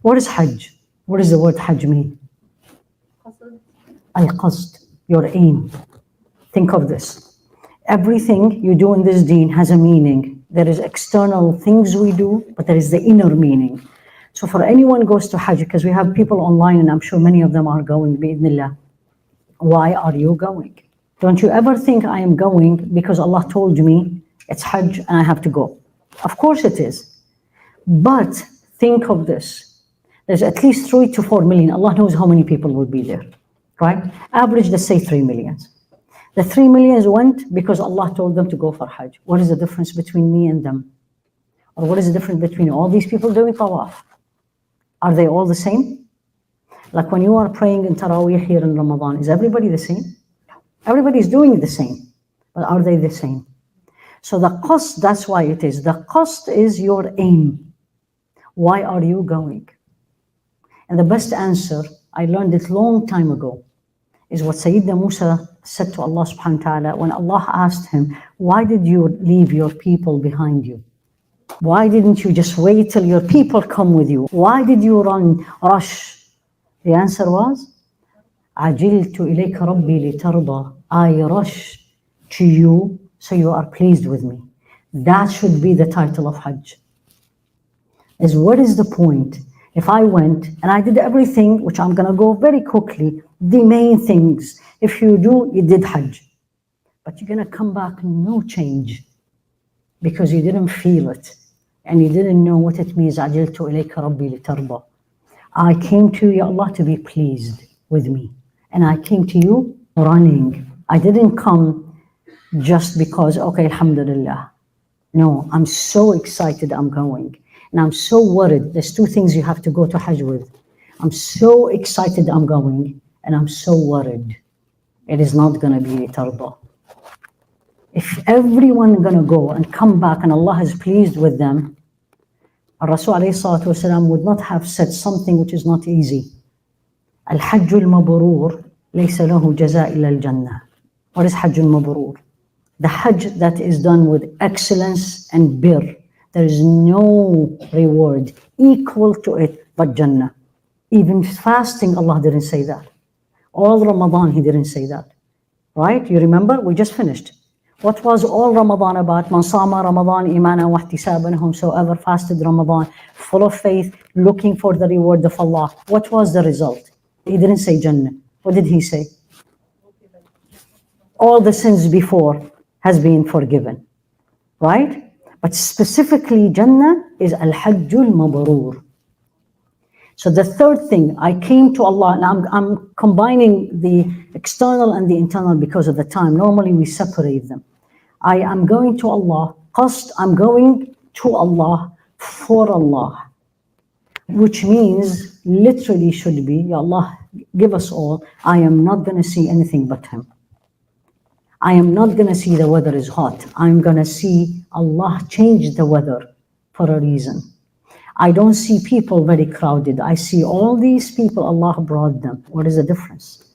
What is Hajj? What does the word Hajj mean? Al-qasd, your aim. Think of this. Everything you do in this deen has a meaning. There is external things we do, but there is the inner meaning. So for anyone who goes to Hajj, because we have people online and I'm sure many of them are going, bi'idhnillah. Why are you going? Don't you ever think I am going because Allah told me it's Hajj and I have to go? Of course it is. But think of this. There's at least 3 to 4 million. Allah knows how many people will be there, right? Average, let's say 3 million. The 3 million went because Allah told them to go for Hajj. What is the difference between me and them? Or what is the difference between all these people doing tawaf? Are they all the same? Like when you are praying in Taraweeh here in Ramadan, is everybody the same? Everybody is doing the same, but are they the same? So the qasd, that's why it is. The qasd is your aim. Why are you going? And the best answer, I learned it long time ago, is what Sayyidina Musa said to Allah subhanahu wa ta'ala when Allah asked him, why did you leave your people behind you? Why didn't you just wait till your people come with you? Why did you rush? The answer was, عَجِلْتُ إِلَيْكَ رَبِّي لِتَرْضَى. I rush to you so you are pleased with me. That should be the title of Hajj. Is what is the point? If I went and I did everything, which I'm going to go very quickly, the main things, if you do, you did Hajj. But you're going to come back no change because you didn't feel it and you didn't know what it means. عَجِلْتُ إِلَيْكَ رَبِّي لِتَرْضَى. I came to you, Allah, to be pleased with me. And I came to you running. I didn't come just because, okay, alhamdulillah. No, I'm so excited I'm going. And I'm so worried. There's 2 things you have to go to Hajj with. I'm so excited I'm going, and I'm so worried. It is not going to be tarda. If everyone going to go and come back and Allah is pleased with them, Rasul alayhi salatu wasalam would not have said something which is not easy. Al-Hajj al-Mabrur laysa lahu jaza illa al-Jannah. What is Hajj al-Mabrur? The Hajj that is done with excellence and birr. There is no reward equal to it but Jannah. Even fasting, Allah didn't say that. All Ramadan, He didn't say that. Right? You remember? We just finished. What was all Ramadan about? Man sama Ramadan imana wa ihtisaban, whomsoever fasted Ramadan, full of faith, looking for the reward of Allah. What was the result? He didn't say Jannah. What did He say? All the sins before has been forgiven. Right? But specifically, Jannah is Al-Hajjul Mabrur. So the third thing, I came to Allah, and I'm combining the external and the internal because of the time. Normally we separate them. I am going to Allah, qasd, I'm going to Allah, for Allah. Which means, literally should be, Ya Allah, give us all, I am not going to see anything but Him. I am not going to see the weather is hot. I'm going to see Allah change the weather for a reason. I don't see people very crowded. I see all these people, Allah brought them. What is the difference?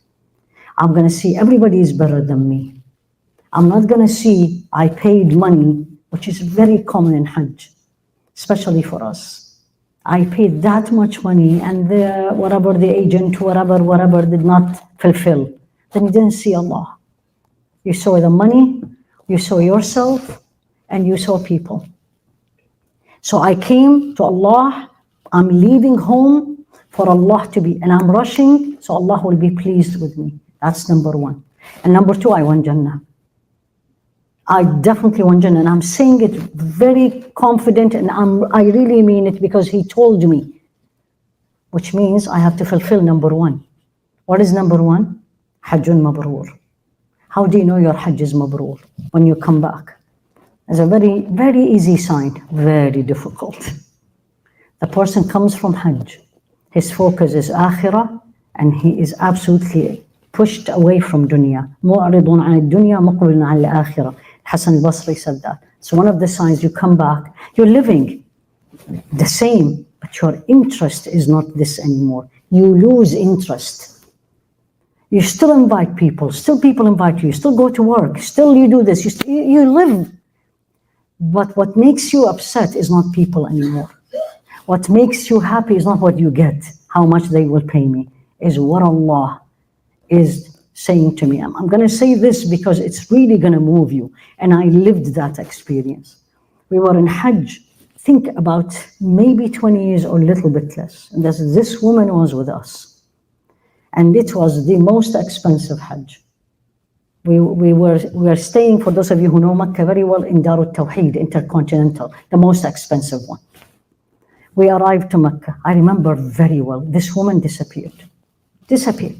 I'm going to see everybody is better than me. I'm not going to see I paid money, which is very common in Hajj, especially for us. I paid that much money and whatever the agent, whatever did not fulfill. Then you didn't see Allah. You saw the money, you saw yourself, and you saw people. So I came to Allah, I'm leaving home for Allah to be, and I'm rushing, so Allah will be pleased with me. That's number 1. And number 2, I want Jannah. I definitely want Jannah, and I'm saying it very confident, and I really mean it because He told me, which means I have to fulfill number 1. What is number 1? Hajjun Mabrur. How do you know your Hajj is Mabrur? When you come back. It's a very, very easy sign, very difficult. The person comes from Hajj. His focus is Akhirah, and he is absolutely pushed away from dunya. مُعْرِضٌ عَنِ الدُّنْيَا مُقْبِلٌ عَلَى الْآخِرَةِ. Hassan al-Basri said that. So one of the signs you come back, you're living the same, but your interest is not this anymore. You lose interest. You still invite people, still people invite you, still go to work, still you do this, you live. But what makes you upset is not people anymore. What makes you happy is not what you get, how much they will pay me, is what Allah is saying to me. I'm going to say this because it's really going to move you. And I lived that experience. We were in Hajj, think about maybe 20 years or a little bit less. And this woman was with us. And it was the most expensive Hajj. We were staying, for those of you who know Mecca very well, in Darut Tawheed, Intercontinental, the most expensive one. We arrived to Mecca. I remember very well, this woman disappeared.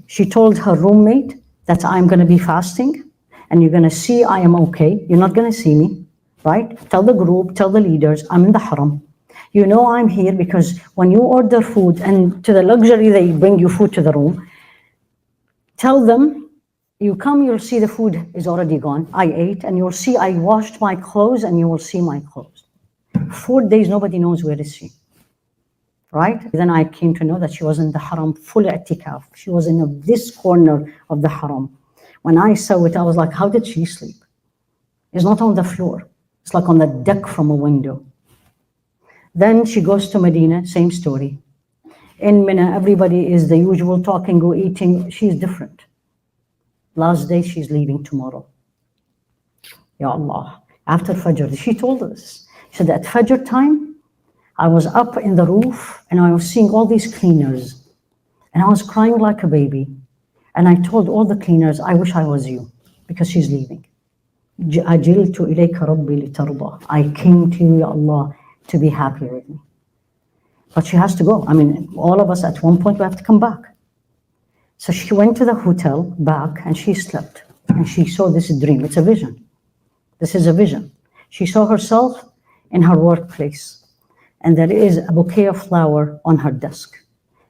She told her roommate that I'm going to be fasting and you're going to see I am okay. You're not going to see me, right? Tell the group, tell the leaders, I'm in the haram. You know I'm here because when you order food and to the luxury they bring you food to the room, tell them, you come, you'll see the food is already gone. I ate and you'll see I washed my clothes and you will see my clothes. 4 days, nobody knows where is she. Right? Then I came to know that she was in the haram, full i'tikaf. She was in this corner of the haram. When I saw it, I was like, how did she sleep? It's not on the floor. It's like on the deck from a window. Then she goes to Medina, same story. In Mina, everybody is the usual talking or eating. She's different. Last day, she's leaving tomorrow. Ya Allah. After Fajr, she told us. She said, at Fajr time, I was up in the roof and I was seeing all these cleaners and I was crying like a baby. And I told all the cleaners, I wish I was you because she's leaving. عَجِلْتُ إِلَيْكَ رَبِّي لِتَرْضَى. I came to you, Ya Allah, to be happy with me. But she has to go. I mean, all of us at one point we have to come back. So she went to the hotel back and she slept and she saw this dream. It's a vision. This is a vision. She saw herself in her workplace. And there is a bouquet of flower on her desk.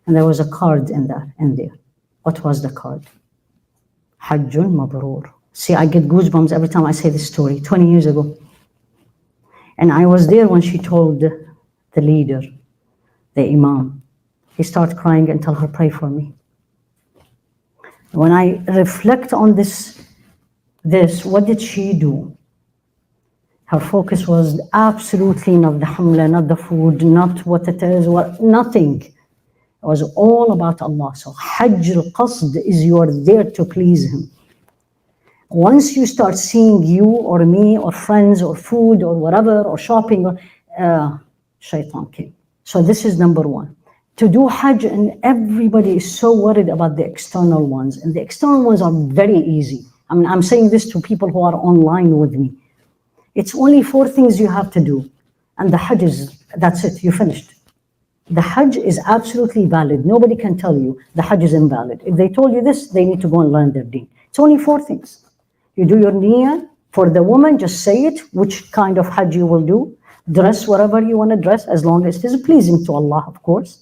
And there was a card in there. What was the card? Hajjun Mabrur. See, I get goosebumps every time I say this story, 20 years ago. And I was there when she told the leader, the imam. He started crying and tell her, pray for me. When I reflect on this, what did she do? Her focus was absolutely not the hamla, not the food, not what it is, nothing. It was all about Allah. So Hajj al-qasd is you are there to please Him. Once you start seeing you or me or friends or food or whatever or shopping, shaitan came. So this is number one. To do Hajj, and everybody is so worried about the external ones. And the external ones are very easy. I mean, I'm saying this to people who are online with me. It's only 4 things you have to do. And the Hajj is, that's it, you finished. The Hajj is absolutely valid. Nobody can tell you the Hajj is invalid. If they told you this, they need to go and learn their deen. It's only 4 things. You do your niyyah. For the woman, just say it, which kind of Hajj you will do. Dress whatever you want to dress, as long as it is pleasing to Allah, of course.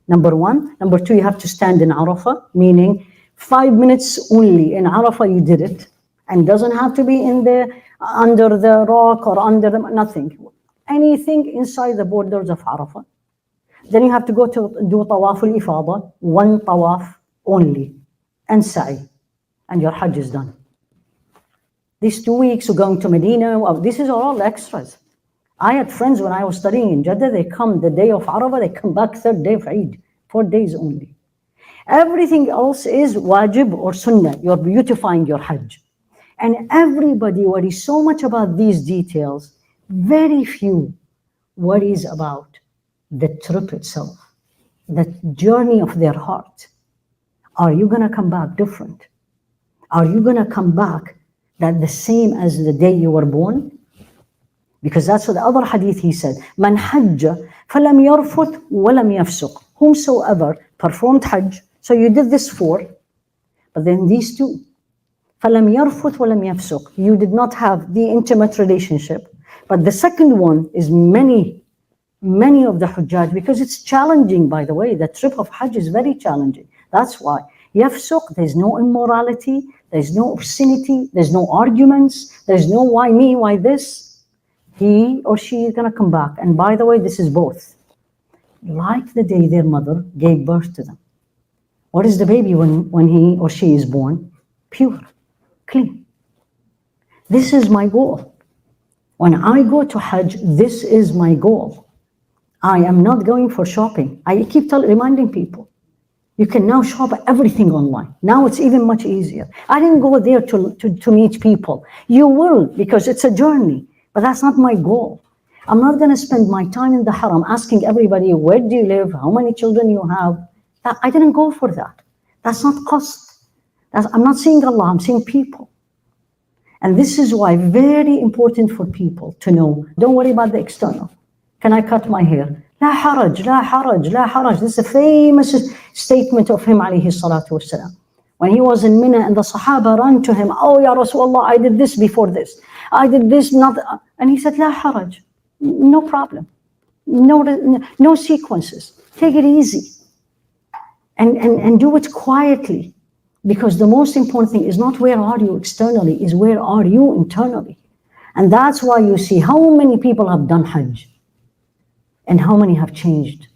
Number 1. Number 2, you have to stand in Arafah, meaning 5 minutes only in Arafah you did it. And doesn't have to be in the under the rock or under the, nothing. Anything inside the borders of Arafah. Then you have to go to do tawaf al-ifada, 1 tawaf only, and sa'i, and your Hajj is done. These 2 weeks of going to Medina, this is all extras. I had friends when I was studying in Jeddah, they come the day of Arafah, they come back 3rd day of Eid, 4 days only. Everything else is wajib or sunnah, you're beautifying your Hajj. And everybody worries so much about these details, very few worries about the trip itself, the journey of their heart. Are you going to come back different? Are you going to come back that the same as the day you were born? Because that's what the other hadith he said, Man hajja falam yarfut walam yafsuq. Whomsoever performed Hajj, so you did this 4, but then these 2, فَلَمْ يَرْفُثْ وَلَمْ يَفْسُقْ. You did not have the intimate relationship. But the second one is many of the Hujjaj, because it's challenging, by the way. The trip of Hajj is very challenging. That's why. Yafsuq, there's no immorality, there's no obscenity, there's no arguments, there's no why me, why this. He or she is going to come back. And by the way, this is both. Like the day their mother gave birth to them. What is the baby when he or she is born? Pure. Clean. This is my goal. When I go to Hajj, this is my goal. I am not going for shopping. I keep reminding people, you can now shop everything online. Now it's even much easier. I didn't go there to meet people. You will, because it's a journey, but that's not my goal. I'm not going to spend my time in the haram asking everybody, where do you live? How many children you have? I didn't go for that. That's not qasd. I'm not seeing Allah, I'm seeing people. And this is why very important for people to know, don't worry about the external. Can I cut my hair? لا حرج, لا حرج, لا حرج. This is a famous statement of him, alayhi salatu wasalam. When he was in Mina and the Sahaba ran to him, oh, Ya Rasulullah, I did this before this. I did this, not. And he said, لا حرج, no problem. No sequences. Take it easy. And do it quietly. Because the most important thing is not where are you externally, is where are you internally. And that's why you see how many people have done Hajj and how many have changed.